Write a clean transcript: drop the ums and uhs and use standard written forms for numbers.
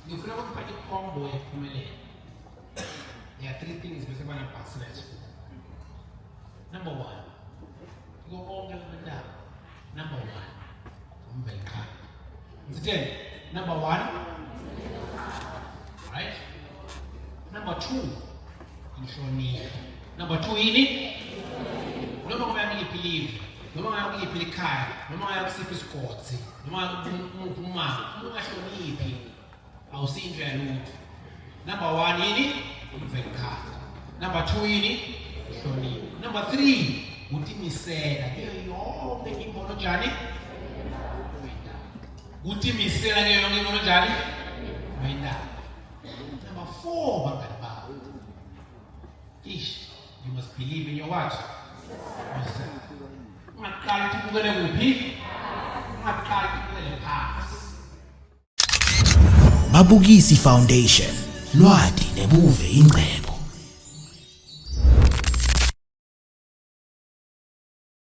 ngifuna ukuphatha ikombo yephumelelo. There are three things bese bana successful. Number one, you go all the way down. Number one, I'm very kind. Number one, right? Number two, inhlonipho. Number two ini, noma ngoba ngiyibelieve, noma ngabe ngiyiphila ekhaya, noma ngabe kusiphi isigodi, noma uma ungahloniphi, awusindlela lutho. Number one ini, umvelkhaya. Number two ini, inhlonipho. Number three, utimisela kuyo yonke imbono njani? Utimisela kuyo yonke imbono njani? Wendaba. Number four, bangani bakho. You must believe in your what? Yourself. Ungaqala ukuthi ubukele kuphi? Ungaqala ukuthi ubukele phansi. Mabukisi Foundation, lwadi nebuve ingcebo.